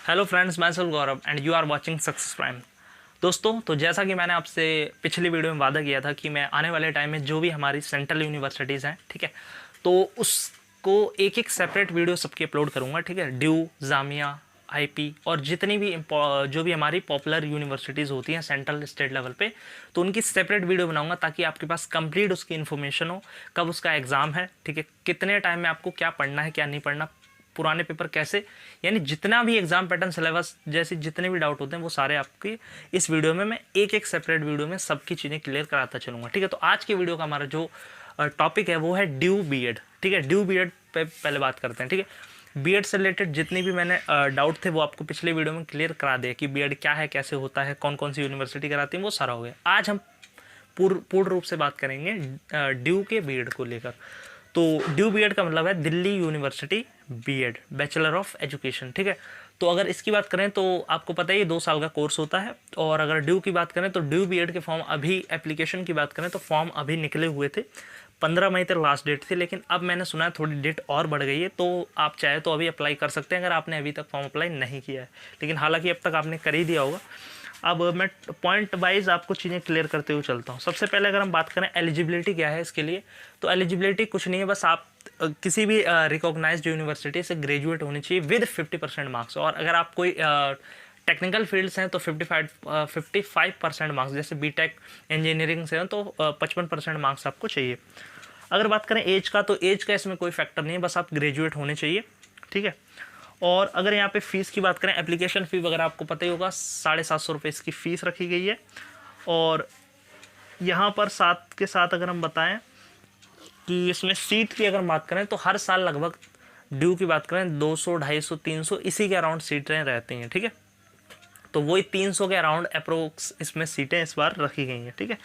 Hello friends, मैं सुल Gaurav and you are watching Success Prime. दोस्तों, तो जैसा कि मैंने आपसे पिछली वीडियो में वादा किया था कि मैं आने वाले टाइम में जो भी हमारी सेंट्रल यूनिवर्सिटीज़ हैं, ठीक है, तो उसको एक एक सेपरेट वीडियो सबकी अपलोड करूँगा, ठीक है। ड्यू, जामिया, आईपी और जितनी भी जो भी हमारी पॉपुलर यूनिवर्सिटीज़ होती हैं सेंट्रल स्टेट लेवल पे, तो उनकी सेपरेट वीडियो बनाऊंगा ताकि आपके पास कंप्लीट उसकी इन्फॉर्मेशन हो, कब उसका एग्ज़ाम है, ठीक है, कितने टाइम में आपको क्या पढ़ना है क्या नहीं पढ़ना, पुराने पेपर कैसे, यानी जितना भी एग्जाम पैटर्न सिलेबस जैसे जितने भी डाउट होते हैं वो सारे आपके इस वीडियो में मैं एक एक सेपरेट वीडियो में सबकी चीज़ें क्लियर कराता चलूँगा, ठीक है। तो आज की वीडियो का हमारा जो टॉपिक है वो है ड्यू बीएड, ठीक है। ड्यू बीएड पे पहले बात करते हैं, ठीक है। बीएड से रिलेटेड जितनी भी मैंने डाउट थे वो आपको पिछले वीडियो में क्लियर करा दिया कि बीएड क्या है, कैसे होता है, कौन कौन सी यूनिवर्सिटी कराती है, वो सारा हो गया। आज हम पूर्ण रूप से बात करेंगे ड्यू के बीएड को लेकर। तो ड्यू बीएड का मतलब है Delhi university B Ed, bachelor of education, ठीक है। तो अगर इसकी बात करें तो आपको पता है ये 2 साल का कोर्स होता है। और अगर ड्यू की बात करें तो ड्यू बीएड के फॉर्म अभी एप्लीकेशन की बात करें तो फॉर्म अभी निकले हुए थे, 15 मई तक लास्ट डेट थी, लेकिन अब मैंने सुना है थोड़ी डेट और बढ़ गई है, तो आप चाहे तो अभी अप्लाई कर सकते हैं अगर आपने अभी तक फॉर्म अप्लाई नहीं किया है। लेकिन हालांकि अब तक आपने कर ही दिया होगा। अब मैं पॉइंट वाइज आपको चीज़ें क्लियर करते हुए चलता हूँ। सबसे पहले अगर हम बात करें एलिजिबिलिटी क्या है इसके लिए, तो एलिजिबिलिटी कुछ नहीं है, बस आप किसी भी रिकॉग्नाइज्ड यूनिवर्सिटी से ग्रेजुएट होनी चाहिए विद 50% मार्क्स। और अगर आप कोई टेक्निकल फील्ड्स हैं तो 55% मार्क्स, जैसे बीटेक इंजीनियरिंग से हैं तो 55% मार्क्स आपको चाहिए। अगर बात करें एज का, तो एज का इसमें कोई फैक्टर नहीं है, बस आप ग्रेजुएट होने चाहिए, ठीक है। और अगर यहाँ पे फ़ीस की बात करें, एप्लीकेशन फ़ी वगैरह आपको पता ही होगा, 750 रुपये इसकी फ़ीस रखी गई है। और यहाँ पर साथ के साथ अगर हम बताएं कि इसमें सीट की अगर बात करें तो हर साल लगभग ड्यू की बात करें 200, 250, 300 इसी के अराउंड सीटें रहती हैं, ठीक है। तो वही 300 के अराउंड अप्रोक्स इसमें सीटें इस बार रखी गई हैं, ठीक है।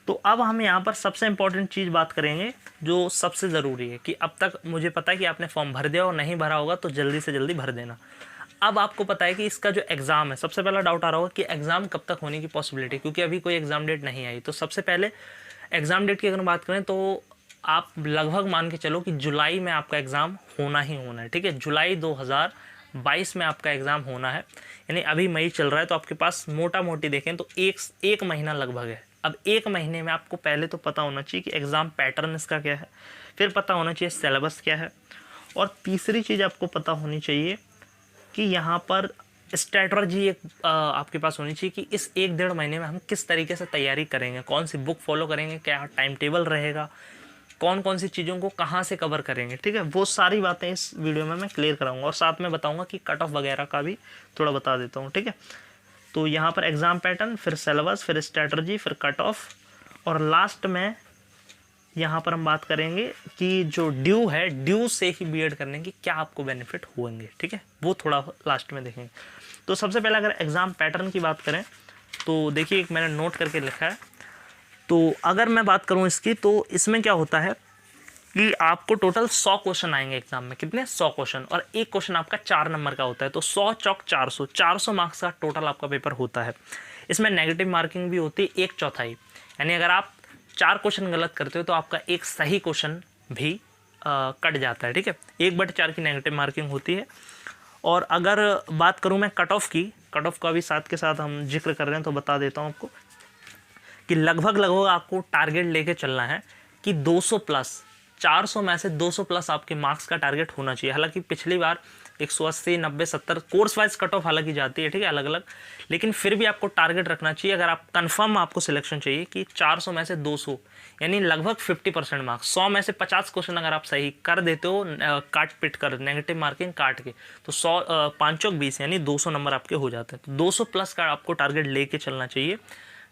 तो अब हम यहाँ पर सबसे इम्पोर्टेंट चीज़ बात करेंगे जो सबसे ज़रूरी है, कि अब तक मुझे पता है कि आपने फॉर्म भर दिया और नहीं भरा होगा तो जल्दी से जल्दी भर देना। अब आपको पता है कि इसका जो एग्ज़ाम है, सबसे पहला डाउट आ रहा होगा कि एग्ज़ाम कब तक होने की पॉसिबिलिटी, क्योंकि अभी कोई एग्ज़ाम डेट नहीं आई। तो सबसे पहले एग्ज़ाम डेट की अगर बात करें तो आप लगभग मान के चलो कि जुलाई में आपका एग्ज़ाम होना ही होना है, ठीक है। जुलाई 2022 में आपका एग्ज़ाम होना है, यानी अभी मई चल रहा है, तो आपके पास मोटा मोटी देखें तो एक महीना लगभग है। अब एक महीने में आपको पहले तो पता होना चाहिए कि एग्ज़ाम पैटर्न इसका क्या है, फिर पता होना चाहिए सिलेबस क्या है, और तीसरी चीज़ आपको पता होनी चाहिए कि यहाँ पर स्ट्रैटेजी एक आपके पास होनी चाहिए कि इस 1-1.5 महीने में हम किस तरीके से तैयारी करेंगे, कौन सी बुक फॉलो करेंगे, क्या टाइम टेबल रहेगा, कौन कौन सी चीज़ों को कहाँ से कवर करेंगे, ठीक है। वो सारी बातें इस वीडियो में मैं क्लियर कराऊंगा, और साथ में बताऊंगा कि कट ऑफ वगैरह का भी थोड़ा बता देता हूँ, ठीक है। तो यहाँ पर एग्ज़ाम पैटर्न, फिर सिलेबस, फिर स्ट्रैटेजी, फिर कट ऑफ, और लास्ट में यहाँ पर हम बात करेंगे कि जो ड्यू है, ड्यू से ही बीएड करने की क्या आपको बेनिफिट होंगे, ठीक है, वो थोड़ा लास्ट में देखेंगे। तो सबसे पहले अगर एग्ज़ाम पैटर्न की बात करें तो देखिए, एक मैंने नोट करके लिखा है। तो अगर मैं बात करूँ इसकी, तो इसमें क्या होता है कि आपको टोटल 100 क्वेश्चन आएंगे एग्जाम में। कितने? 100 क्वेश्चन, और एक क्वेश्चन आपका 4 नंबर का होता है, तो 100 चौक 400, 400 मार्क्स का टोटल आपका पेपर होता है। इसमें नेगेटिव मार्किंग भी होती है 1/4, यानी अगर आप 4 क्वेश्चन गलत करते हो तो आपका एक सही क्वेश्चन भी कट जाता है, ठीक है। 1/4 की नेगेटिव मार्किंग होती है। और अगर बात करूँ मैं कट ऑफ की, कट ऑफ का भी साथ के साथ हम जिक्र कर रहे हैं तो बता देता हूँ आपको कि लगभग आपको टारगेट लेके चलना है कि 200 प्लस, 400 में से 200 प्लस आपके मार्क्स का टारगेट होना चाहिए। हालांकि पिछली बार 180, 90, 70 कोर्स वाइज कट ऑफ हालांकि जाती है, ठीक है, अलग अलग, लेकिन फिर भी आपको टारगेट रखना चाहिए। अगर आप कंफर्म आपको सिलेक्शन चाहिए कि 400 में से 200, यानी लगभग 50% मार्क्स, 100 में से 50 क्वेश्चन अगर आप सही कर देते हो काट पिट कर, नेगेटिव मार्किंग काट के, तो 100 5 चौक 20 यानी 200 नंबर आपके हो जाते हैं। तो 200 प्लस का आपको टारगेट लेके चलना चाहिए,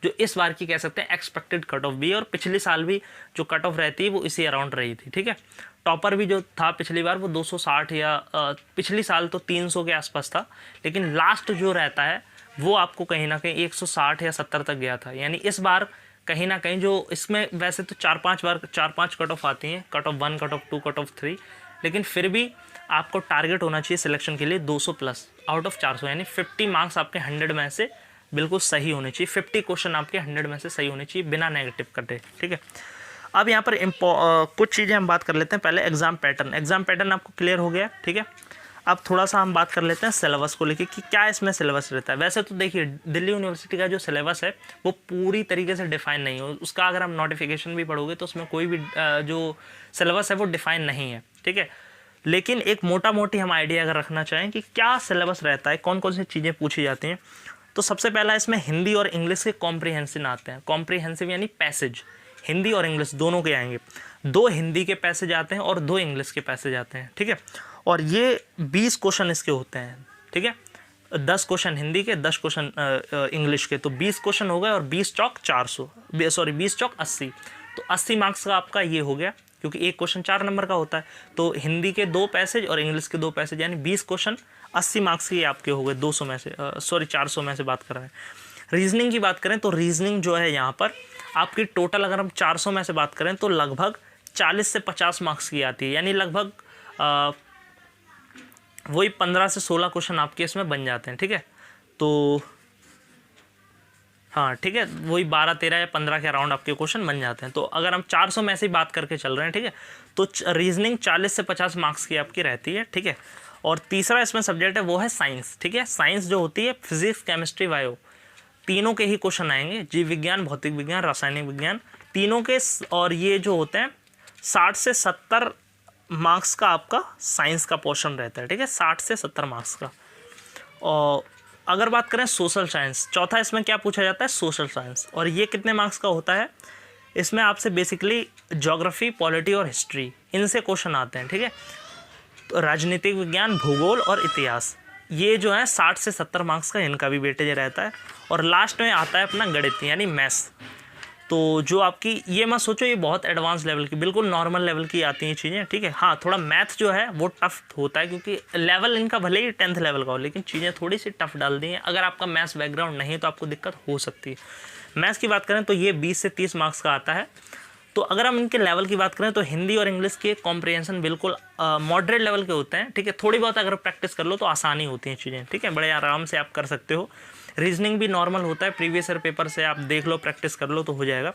जो इस बार की कह सकते हैं एक्सपेक्टेड कट ऑफ भी है। और पिछले साल भी जो कट ऑफ रहती है वो इसी अराउंड रही थी, ठीक है। टॉपर भी जो था पिछली बार वो 260 या पिछली साल तो 300 के आसपास था, लेकिन लास्ट जो रहता है वो आपको कहीं ना कहीं 160 या 70 तक गया था। यानी इस बार कहीं ना कहीं जो इसमें वैसे तो 4-5 कट ऑफ आती हैं, cut off 1, cut off 2, cut off 3, लेकिन फिर भी आपको टारगेट होना चाहिए सिलेक्शन के लिए 200 प्लस आउट ऑफ 400, यानी 50 मार्क्स आपके 100 में से बिल्कुल सही होने चाहिए। 50 क्वेश्चन आपके 100 में से सही होने चाहिए बिना नेगेटिव कटे, ठीक है। अब यहाँ पर कुछ चीज़ें हम बात कर लेते हैं। पहले एग्जाम पैटर्न, एग्जाम पैटर्न आपको क्लियर हो गया, ठीक है। अब थोड़ा सा हम बात कर लेते हैं सिलेबस को लेके कि क्या इसमें सिलेबस रहता है। वैसे तो देखिए दिल्ली यूनिवर्सिटी का जो सिलेबस है वो पूरी तरीके से डिफाइन नहीं हो, उसका अगर हम नोटिफिकेशन भी पढ़ोगे तो उसमें कोई भी जो सिलेबस है वो डिफाइन नहीं है, ठीक है। लेकिन एक मोटा मोटी हम आइडिया अगर रखना चाहें कि क्या सिलेबस रहता है, कौन कौन सी चीज़ें पूछी जाती हैं, तो सबसे पहला इसमें हिंदी और इंग्लिश के कॉम्प्रीहेंसिव आते हैं। कॉम्प्रीहेंसिव यानी पैसेज, हिंदी और इंग्लिश दोनों के आएंगे। 2 हिंदी के पैसेज आते हैं और 2 इंग्लिश के पैसेज आते हैं, ठीक है। और ये 20 क्वेश्चन इसके होते हैं, ठीक है। 10 क्वेश्चन हिंदी के, 10 क्वेश्चन इंग्लिश के, तो 20 क्वेश्चन हो गए और 20 चौक 80। तो 80 मार्क्स का आपका ये हो गया, क्योंकि एक क्वेश्चन 4 नंबर का होता है। तो हिंदी के 2 पैसेज और इंग्लिश के 2 पैसेज, यानी 20 क्वेश्चन 80 मार्क्स के आपके हो गए 200 में से, 400 में से बात कर रहे हैं। रीजनिंग की बात करें तो रीजनिंग जो है यहाँ पर आपकी टोटल अगर हम 400 में से बात करें तो लगभग 40 से 50 मार्क्स की आती है, यानी लगभग वही 15 से 16 क्वेश्चन आपके इसमें बन जाते हैं, ठीक है। तो हाँ ठीक है, वही 12, 13 या 15 के अराउंड आपके क्वेश्चन बन जाते हैं। तो अगर हम 400 में से ही बात करके चल रहे हैं, ठीक है, तो रीजनिंग 40 से 50 मार्क्स की आपकी रहती है, ठीक है। और तीसरा इसमें सब्जेक्ट है वो है साइंस, ठीक है। साइंस जो होती है फिजिक्स, केमिस्ट्री, बायो, तीनों के ही क्वेश्चन आएंगे। जीव विज्ञान, भौतिक विज्ञान, रासायनिक विज्ञान, तीनों के। और ये जो होते हैं 60 से 70 मार्क्स का आपका साइंस का पोर्शन रहता है, ठीक है, 60 से 70 मार्क्स का। और अगर बात करें सोशल साइंस, चौथा इसमें क्या पूछा जाता है, सोशल साइंस, और ये कितने मार्क्स का होता है, इसमें आपसे बेसिकली ज्योग्राफी, पॉलिटी और हिस्ट्री, इनसे क्वेश्चन आते हैं, ठीक है। तो राजनीतिक विज्ञान, भूगोल और इतिहास, ये जो है 60 से 70 मार्क्स का इनका भी वेटेज रहता है। और लास्ट में आता है अपना गणित यानी मैथ्स। तो जो आपकी, ये मत सोचो ये बहुत एडवांस लेवल की, बिल्कुल नॉर्मल लेवल की आती हैं चीज़ें, ठीक है। हाँ थोड़ा मैथ जो है वो टफ होता है, क्योंकि लेवल इनका भले ही 10th लेवल का हो, लेकिन चीज़ें थोड़ी सी टफ डाल दी हैं। अगर आपका मैथ्स बैकग्राउंड नहीं है तो आपको दिक्कत हो सकती है। मैथ्स की बात करें तो ये 20 से 30 मार्क्स का आता है। तो अगर हम इनके लेवल की बात करें तो हिंदी और इंग्लिश के कॉम्प्रिहेंशन बिल्कुल मॉडरेट लेवल के होते हैं, ठीक है। थोड़ी बहुत अगर प्रैक्टिस कर लो तो आसानी होती हैं चीज़ें, ठीक है, बड़े आराम से आप कर सकते हो। रीजनिंग भी नॉर्मल होता है, प्रीवियस ईयर पेपर से आप देख लो, प्रैक्टिस कर लो तो हो जाएगा।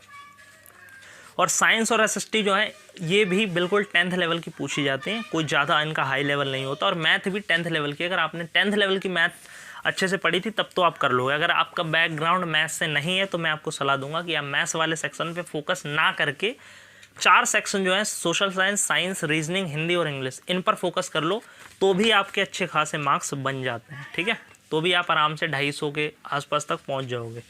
और साइंस और एसएसटी जो है ये भी बिल्कुल 10th लेवल की पूछी जाती हैं, कोई ज़्यादा इनका हाई लेवल नहीं होता। और मैथ भी 10th लेवल की, अगर आपने 10th लेवल की मैथ अच्छे से पढ़ी थी तब तो आप कर लोगे। अगर आपका बैकग्राउंड मैथ से नहीं है तो मैं आपको सलाह दूंगा कि आप मैथ्स वाले सेक्शन पे फोकस ना करके 4 सेक्शन जो है social science, science, reasoning, Hindi और इंग्लिश, इन पर फोकस कर लो तो भी आपके अच्छे खासे मार्क्स बन जाते हैं, ठीक है। तो भी आप आराम से 250 के आसपास तक पहुंच जाओगे।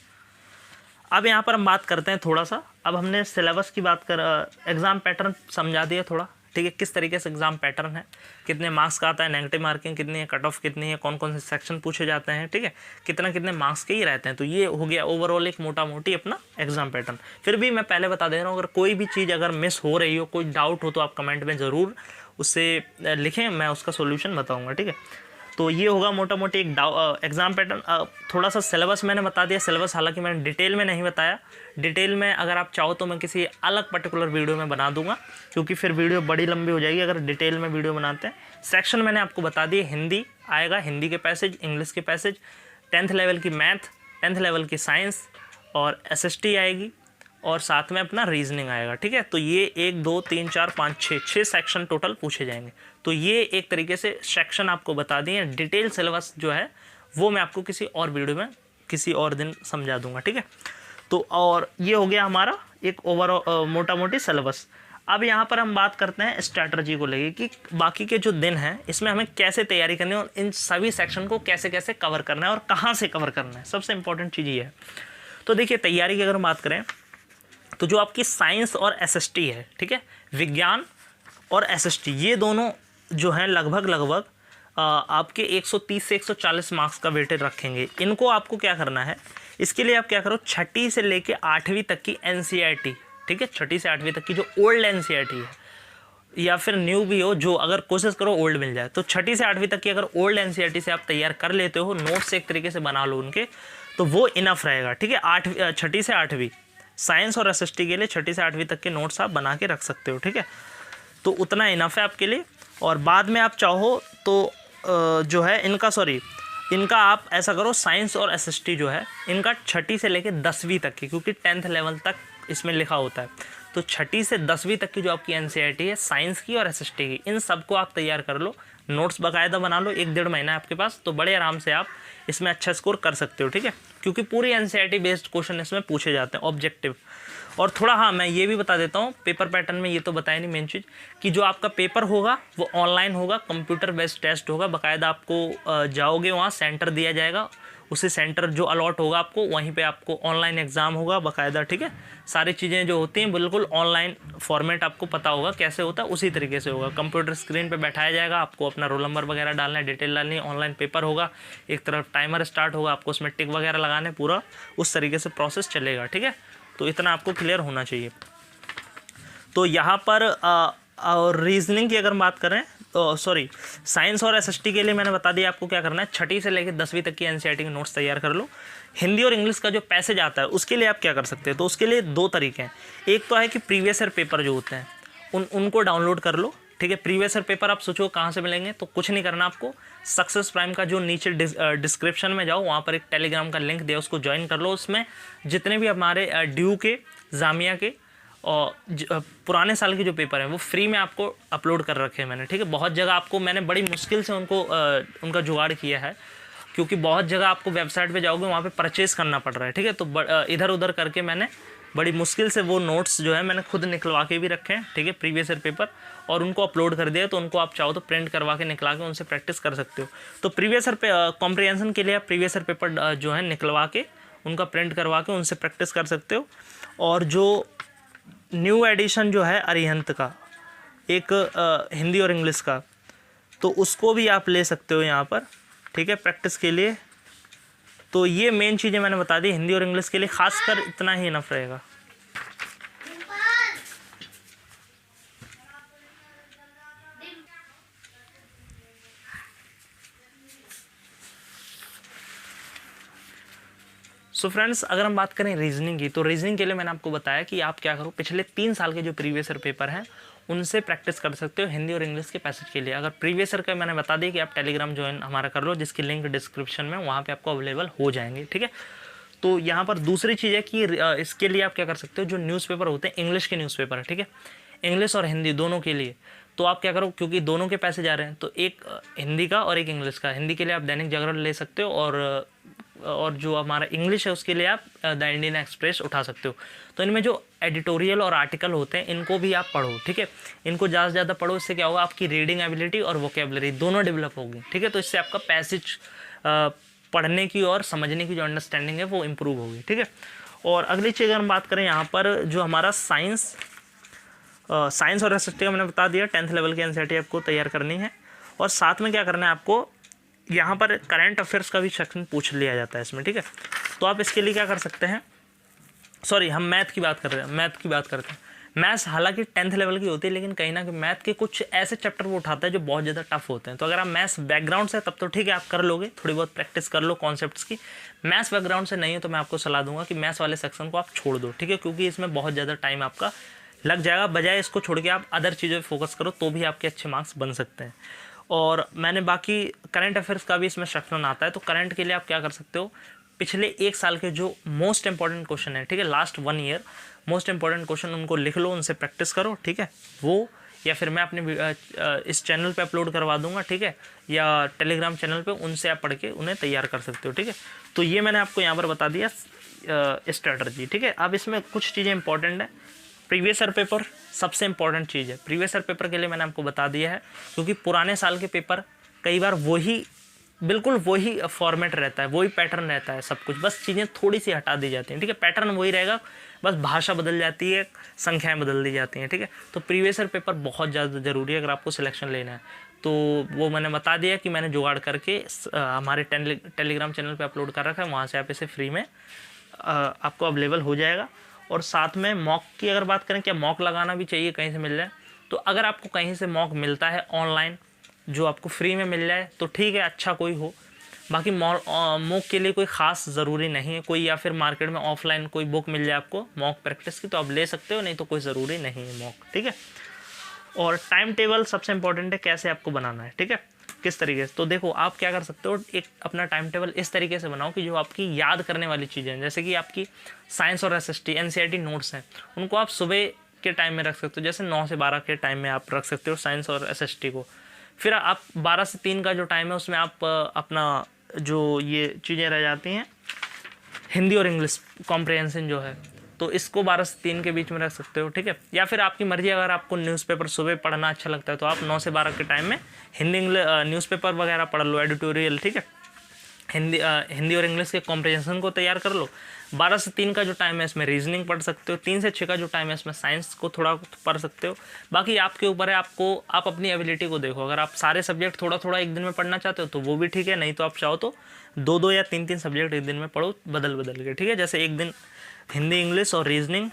अब यहाँ पर हम बात करते हैं थोड़ा सा, अब हमने सिलेबस की बात कर, एग्ज़ाम पैटर्न समझा दिया थोड़ा, ठीक है, किस तरीके से एग्ज़ाम पैटर्न है, कितने मार्क्स का आता है, नेगेटिव मार्किंग कितनी है, कट ऑफ कितनी है, कौन कौन से सेक्शन पूछे जाते हैं, ठीक है, कितने मार्क्स के ही रहते हैं। तो ये हो गया ओवरऑल एक मोटा मोटी अपना एग्ज़ाम पैटर्न। फिर भी मैं पहले बता दे रहा हूँ, अगर कोई भी चीज़ अगर मिस हो रही हो, कोई डाउट हो तो आप कमेंट में ज़रूर उससे लिखें, मैं उसका सोल्यूशन बताऊँगा, ठीक है। तो ये होगा मोटा मोटी एक एग्ज़ाम पैटर्न। थोड़ा सा सिलेबस मैंने बता दिया, सिलेबस हालांकि मैंने डिटेल में नहीं बताया। डिटेल में अगर आप चाहो तो मैं किसी अलग पर्टिकुलर वीडियो में बना दूंगा, क्योंकि फिर वीडियो बड़ी लंबी हो जाएगी अगर डिटेल में वीडियो बनाते हैं। सेक्शन मैंने आपको बता दिए, हिंदी आएगा, हिंदी के पैसेज, इंग्लिश के पैसेज, 10th लेवल की मैथ, 10th लेवल की साइंस और SST आएगी, और साथ में अपना रीजनिंग आएगा, ठीक है। तो ये 1 2 3 4 5 6 सेक्शन टोटल पूछे जाएंगे। तो ये एक तरीके से सेक्शन आपको बता दिए। डिटेल सिलेबस जो है वो मैं आपको किसी और वीडियो में किसी और दिन समझा दूंगा, ठीक है। तो और ये हो गया हमारा एक ओवरऑल मोटा मोटी सिलेबस। अब यहाँ पर हम बात करते हैं स्ट्रैटेजी को लेके कि बाकी के जो दिन हैं इसमें हमें कैसे तैयारी करनी है और इन सभी सेक्शन को कैसे कैसे कवर करना है और कहाँ से कवर करना है, सबसे इंपॉर्टेंट चीज़ ये है। तो देखिए तैयारी की अगर हम बात करें तो जो आपकी साइंस और SST है, ठीक है, विज्ञान और SST, ये दोनों जो हैं लगभग आपके 130 से 140 मार्क्स का वेटेज रखेंगे। इनको आपको क्या करना है, इसके लिए आप क्या करो, 6ठी से लेके 8वीं तक की NCERT, ठीक है, 6ठी से 8वीं तक की जो ओल्ड NCERT है या फिर न्यू भी हो, जो अगर कोशिश करो ओल्ड मिल जाए, तो 6ठी से 8वीं तक की अगर ओल्ड NCERT से आप तैयार कर लेते हो, नोट्स एक तरीके से बना लो उनके, तो वो इनफ रहेगा, ठीक है। 6ठी से 8वीं साइंस और SST के लिए 6ठी से 8वीं तक के नोट्स आप बना के रख सकते हो, ठीक है। तो उतना इनफ है आपके लिए। और बाद में आप चाहो तो जो है इनका आप ऐसा करो, साइंस और SST जो है इनका 6ठी से लेके 10वीं तक की, क्योंकि 10th लेवल तक इसमें लिखा होता है, तो छठी से 10वीं तक की जो आपकी एनसीईआरटी है साइंस की और एसएसटी की, इन सबको आप तैयार कर लो, नोट्स बाकायदा बना लो, 1-1.5 महीना आपके पास, तो बड़े आराम से आप इसमें अच्छा स्कोर कर सकते हो, ठीक है। क्योंकि पूरी एनसीईआरटी बेस्ड क्वेश्चन इसमें पूछे जाते हैं, ऑब्जेक्टिव। और थोड़ा हाँ मैं ये भी बता देता हूँ, पेपर पैटर्न में ये तो बताया नहीं मेन चीज़, कि जो आपका पेपर होगा वो ऑनलाइन होगा, कंप्यूटर बेस्ड टेस्ट होगा, बाकायदा आपको जाओगे वहाँ सेंटर दिया जाएगा, उसी सेंटर जो अलॉट होगा आपको वहीं पे आपको ऑनलाइन एग्ज़ाम होगा बाकायदा, ठीक है। सारी चीज़ें जो होती हैं बिल्कुल ऑनलाइन फॉर्मेट आपको पता होगा कैसे होता है, उसी तरीके से होगा। कंप्यूटर स्क्रीन पे बैठाया जाएगा, आपको अपना रोल नंबर वगैरह डालना है, डिटेल डालनी है, ऑनलाइन पेपर होगा, एक तरफ टाइमर स्टार्ट होगा, आपको उसमें टिक वगैरह लगाने, पूरा उस तरीके से प्रोसेस चलेगा, ठीक है। तो इतना आपको क्लियर होना चाहिए। तो यहाँ पर और रीजनिंग की अगर बात करें तो सॉरी, साइंस और एसएसटी के लिए मैंने बता दिया आपको क्या करना है। छठी से लेकर 10वीं तक की एनसीईआरटी के नोट्स तैयार कर लो। हिंदी और इंग्लिश का जो पैसेज आता है उसके लिए आप क्या कर सकते हैं, तो उसके लिए 2 तरीके हैं। एक तो है कि प्रीवियस ईयर पेपर जो होते हैं उनको डाउनलोड कर लो, ठीक है। प्रीवियस ईयर पेपर आप सोचो कहाँ से मिलेंगे, तो कुछ नहीं करना आपको, सक्सेस प्राइम का जो नीचे डिस्क्रिप्शन में जाओ, वहाँ पर एक टेलीग्राम का लिंक दिया, उसको ज्वाइन कर लो। उसमें जितने भी हमारे ड्यू के, जामिया के और पुराने साल के जो पेपर हैं वो फ्री में आपको अपलोड कर रखे हैं मैंने, ठीक है। बहुत जगह आपको मैंने बड़ी मुश्किल से उनका जुगाड़ किया है, क्योंकि बहुत जगह आपको वेबसाइट पे जाओगे वहाँ पे परचेज़ करना पड़ रहा है, ठीक है। तो इधर उधर करके मैंने बड़ी मुश्किल से वो नोट्स जो है मैंने खुद निकलवा के भी रखे हैं, ठीक है, प्रीवियस ईयर पेपर, और उनको अपलोड कर दिया। तो उनको आप चाहो तो प्रिंट करवा के निकला के उनसे प्रैक्टिस कर सकते हो। तो प्रीवियस ईयर कॉम्प्रिहेंशन के लिए आप प्रीवियस ईयर पेपर जो है निकलवा के उनका प्रिंट करवा के उनसे प्रैक्टिस कर सकते हो। और जो न्यू एडिशन जो है अरिहंत का एक हिंदी और इंग्लिश का, तो उसको भी आप ले सकते हो यहाँ पर, ठीक है, प्रैक्टिस के लिए। तो ये मेन चीज़ें मैंने बता दी हिंदी और इंग्लिश के लिए, खासकर इतना ही इनफ रहेगा। सो फ्रेंड्स, अगर हम बात करें रीजनिंग की, तो रीजनिंग के लिए मैंने आपको बताया कि आप क्या करो, पिछले 3 साल के जो प्रीवियस ईयर पेपर हैं उनसे प्रैक्टिस कर सकते हो हिंदी और इंग्लिश के पैसेज के लिए। अगर प्रीवियस ईयर का मैंने बता दिया कि आप टेलीग्राम ज्वाइन हमारा कर लो, जिसकी लिंक डिस्क्रिप्शन में, वहाँ पे आपको अवेलेबल हो जाएंगे, ठीक है। तो यहाँ पर दूसरी चीज़ है कि इसके लिए आप क्या कर सकते हो, जो न्यूज़पेपर होते हैं इंग्लिश के न्यूज़पेपर है, ठीक है, इंग्लिश और हिंदी दोनों के लिए, तो आप क्या करो, क्योंकि दोनों के पैसे जा रहे हैं, तो एक हिंदी का और एक इंग्लिश का। हिंदी के लिए आप दैनिक जागरण ले सकते हो, और जो हमारा इंग्लिश है उसके लिए आप द इंडियन एक्सप्रेस उठा सकते हो। तो इनमें जो एडिटोरियल और आर्टिकल होते हैं इनको भी आप पढ़ो, ठीक है, इनको ज़्यादा से ज़्यादा पढ़ो। इससे क्या होगा, आपकी रीडिंग एबिलिटी और वोकेबलरी दोनों डेवलप होगी, ठीक है। तो इससे आपका पैसेज पढ़ने की और समझने की जो अंडरस्टैंडिंग है वो इम्प्रूव होगी, ठीक है। और अगली चीज़ अगर हम बात करें यहाँ पर, जो हमारा साइंस और एसएसटी का मैंने बता दिया, 10th लेवल की एनसीईआरटी आपको तैयार करनी है। और साथ में क्या करना है आपको, यहाँ पर करंट अफेयर्स का भी सेक्शन पूछ लिया जाता है इसमें, ठीक है। तो आप इसके लिए क्या कर सकते हैं, सॉरी हम मैथ की बात करते हैं। मैथ्स हालांकि 10th लेवल की होती है, लेकिन कहीं ना कहीं मैथ के कुछ ऐसे चैप्टर वो उठाता है जो बहुत ज़्यादा टफ होते हैं। तो अगर आप मैथ्स बैकग्राउंड से, तब तो ठीक है, आप कर लोगे, थोड़ी बहुत प्रैक्टिस कर लो कॉन्सेप्ट्स की। मैथ्स बैकग्राउंड से नहीं हो तो मैं आपको सलाह दूंगा कि मैथ्स वाले सेक्शन को आप छोड़ दो, ठीक है, क्योंकि इसमें बहुत ज़्यादा टाइम आपका लग जाएगा। बजाय इसको छोड़ के आप अदर चीज़ों पर फोकस करो, तो भी आपके अच्छे मार्क्स बन सकते हैं। और मैंने बाकी करंट अफेयर्स का भी इसमें सेक्शन आता है। तो करंट के लिए आप क्या कर सकते हो, पिछले 1 साल के जो मोस्ट इंपॉर्टेंट क्वेश्चन है, ठीक है, last 1 year most important question, उनको लिख लो, उनसे प्रैक्टिस करो, ठीक है। वो या फिर मैं अपने इस चैनल पे अपलोड करवा दूंगा, ठीक है, या टेलीग्राम चैनल पे, उनसे आप पढ़ के उन्हें तैयार कर सकते हो, ठीक है। तो ये मैंने आपको यहाँ पर बता दिया स्ट्रेटजी, ठीक है। अब इसमें कुछ चीज़ें इंपॉर्टेंट है। प्रीवियस ईयर पेपर सबसे इंपॉर्टेंट चीज़ है। प्रीवियस ईयर पेपर के लिए मैंने आपको बता दिया है, क्योंकि पुराने साल के पेपर कई बार बिल्कुल वही फॉर्मेट रहता है, वही पैटर्न रहता है, सब कुछ, बस चीज़ें थोड़ी सी हटा दी जाती हैं, ठीक है। पैटर्न वही रहेगा, बस भाषा बदल जाती है, संख्याएं बदल दी जाती हैं, ठीक है। तो प्रीवियस ईयर पेपर बहुत ज़्यादा ज़रूरी है अगर आपको सिलेक्शन लेना है। तो वो मैंने बता दिया कि मैंने जुगाड़ करके हमारे टेलीग्राम चैनल पर अपलोड कर रखा है, वहाँ से आप इसे फ्री में आपको अवेलेबल हो जाएगा। और साथ में मॉक की अगर बात करें, क्या मॉक लगाना भी चाहिए, कहीं से मिल जाए, तो अगर आपको कहीं से मॉक मिलता है ऑनलाइन जो आपको फ्री में मिल जाए तो ठीक है, अच्छा कोई हो। बाकी मॉक के लिए कोई ख़ास ज़रूरी नहीं है कोई, या फिर मार्केट में ऑफलाइन कोई बुक मिल जाए आपको मॉक प्रैक्टिस की तो आप ले सकते हो, नहीं तो कोई ज़रूरी नहीं है मॉक, ठीक है। और टाइम टेबल सबसे इंपॉर्टेंट है, कैसे आपको बनाना है, ठीक है, किस तरीके से। तो देखो आप क्या कर सकते हो, एक अपना टाइम टेबल इस तरीके से बनाओ कि जो आपकी याद करने वाली चीज़ें हैं, जैसे कि आपकी साइंस और एसएसटी एनसीईआरटी नोट्स हैं, उनको आप सुबह के टाइम में रख सकते हो, जैसे 9 से 12 के टाइम में आप रख सकते हो साइंस और SST को। फिर आप 12 से 3 का जो टाइम है उसमें आप अपना जो ये चीज़ें रह जाती हैं हिंदी और इंग्लिश कॉम्प्रिहेंशन जो है, तो इसको 12 से 3 के बीच में रख सकते हो, ठीक है। या फिर आपकी मर्जी, अगर आपको न्यूज़पेपर सुबह पढ़ना अच्छा लगता है तो आप 9 से 12 के टाइम में हिंदी न्यूज़पेपर वगैरह पढ़ लो, एडिटोरियल, ठीक है। हिंदी और इंग्लिश के कॉम्प्रिहेंशन को तैयार कर लो। 12 से 3 का जो टाइम है इसमें रीजनिंग पढ़ सकते हो। 3 से 6 का जो टाइम है इसमें साइंस को थोड़ा पढ़ सकते हो। बाकी आपके ऊपर है, आप अपनी एबिलिटी को देखो। अगर आप सारे सब्जेक्ट थोड़ा थोड़ा एक दिन में पढ़ना चाहते हो तो वो भी ठीक है, नहीं तो आप चाहो तो 2-2 या 3-3 सब्जेक्ट एक दिन में पढ़ो बदल बदल के, ठीक है। जैसे एक दिन हिंदी इंग्लिश और रीजनिंग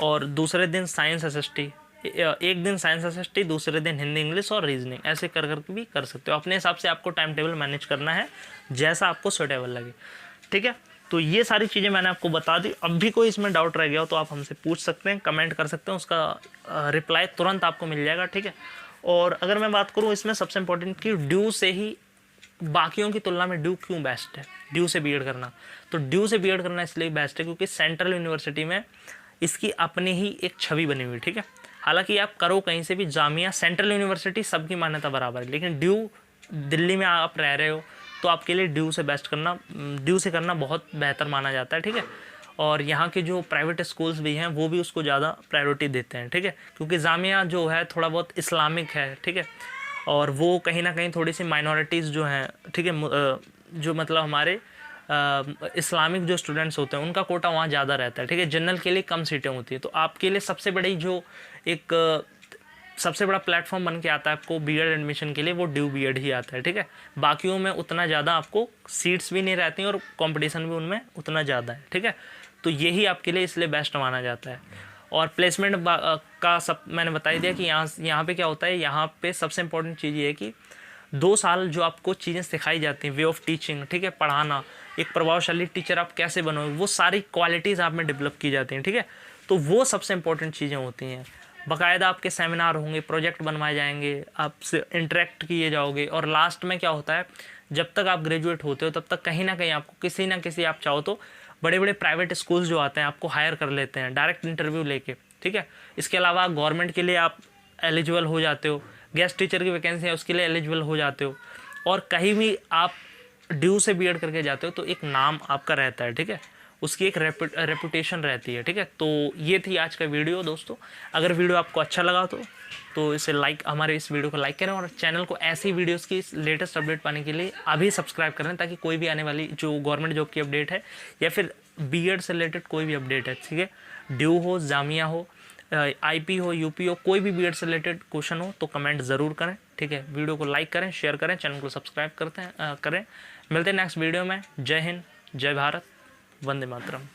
और दूसरे दिन साइंस SST, एक दिन साइंस SST, दूसरे दिन हिंदी इंग्लिश और रीजनिंग, ऐसे कर कर भी कर सकते हो। अपने हिसाब से आपको टाइम टेबल मैनेज करना है जैसा आपको सूटेबल लगे, ठीक है। तो ये सारी चीज़ें मैंने आपको बता दी। अब भी कोई इसमें डाउट रह गया हो तो आप हमसे पूछ सकते हैं, कमेंट कर सकते हैं, उसका रिप्लाई तुरंत आपको मिल जाएगा, ठीक है। और अगर मैं बात करूँ इसमें सबसे इम्पोर्टेंट कि ड्यू से ही बाकियों की तुलना में ड्यू क्यों बेस्ट है, ड्यू से बीएड करना। तो ड्यू से बीएड करना इसलिए बेस्ट है क्योंकि सेंट्रल यूनिवर्सिटी में इसकी अपनी ही एक छवि बनी हुई, ठीक है। हालांकि आप करो कहीं से भी, जामिया, सेंट्रल यूनिवर्सिटी सबकी मान्यता बराबर है, लेकिन ड्यू दिल्ली में आप रह रहे हो तो आपके लिए ड्यू से करना बहुत बेहतर माना जाता है, ठीक है। और यहाँ के जो प्राइवेट स्कूल्स भी हैं वो भी उसको ज़्यादा प्रायोरिटी देते हैं, ठीक है, क्योंकि जामिया जो है थोड़ा बहुत इस्लामिक है, ठीक है। और वो कहीं ना कहीं थोड़ी सी माइनॉरिटीज़ जो हैं, ठीक है, जो मतलब हमारे इस्लामिक जो स्टूडेंट्स होते हैं उनका कोटा वहाँ ज़्यादा रहता है, ठीक है। जनरल के लिए कम सीटें होती हैं, तो आपके लिए सबसे बड़ा प्लेटफॉर्म बन के आता है आपको बीएड एडमिशन के लिए, वो ड्यू बीएड ही आता है, ठीक है। बाकियों में उतना ज़्यादा आपको सीट्स भी नहीं रहती और कंपटीशन भी उनमें उतना ज़्यादा है, ठीक है। तो यही आपके लिए इसलिए बेस्ट माना जाता है। और प्लेसमेंट का सब मैंने बता ही दिया कि यहाँ पे क्या होता है। यहाँ पे सबसे इंपॉर्टेंट चीज़ ये है कि 2 साल जो आपको चीज़ें सिखाई जाती हैं, वे ऑफ टीचिंग, ठीक है, पढ़ाना, एक प्रभावशाली टीचर आप कैसे बनोगे, वो सारी क्वालिटीज़ आप में डेवलप की जाती हैं, ठीक है। तो वो सबसे इंपॉर्टेंट चीज़ें होती हैं। बाकायदा आपके सेमिनार होंगे, प्रोजेक्ट बनवाए जाएंगे, आपसे इंटरेक्ट किए जाओगे। और लास्ट में क्या होता है, जब तक आप ग्रेजुएट होते हो तब तक कहीं ना कहीं आपको किसी ना किसी, आप चाहो तो बड़े बड़े प्राइवेट स्कूल्स जो आते हैं आपको हायर कर लेते हैं डायरेक्ट इंटरव्यू लेके, ठीक है। इसके अलावा गवर्नमेंट के लिए आप एलिजिबल हो जाते हो, गेस्ट टीचर की वैकेंसी है उसके लिए एलिजिबल हो जाते हो। और कहीं भी आप ड्यू से बीएड करके जाते हो तो एक नाम आपका रहता है, ठीक है, उसकी एक रेपुटेशन रहती है, ठीक है। तो ये थी आज का वीडियो दोस्तों। अगर वीडियो आपको अच्छा लगा तो इसे हमारे इस वीडियो को लाइक करें और चैनल को ऐसी वीडियोस की लेटेस्ट अपडेट पाने के लिए अभी सब्सक्राइब करें, ताकि कोई भी आने वाली जो गवर्नमेंट जॉब की अपडेट है या फिर बीएड से रिलेटेड कोई भी अपडेट है, ठीक है, ड्यू हो, जामिया हो, IP हो, UP हो, कोई भी बीएड से रिलेटेड क्वेश्चन हो तो कमेंट ज़रूर करें, ठीक है। वीडियो को लाइक करें, शेयर करें, चैनल को सब्सक्राइब करें। मिलते हैं नेक्स्ट वीडियो में। जय हिंद, जय भारत, वंदे मातरम।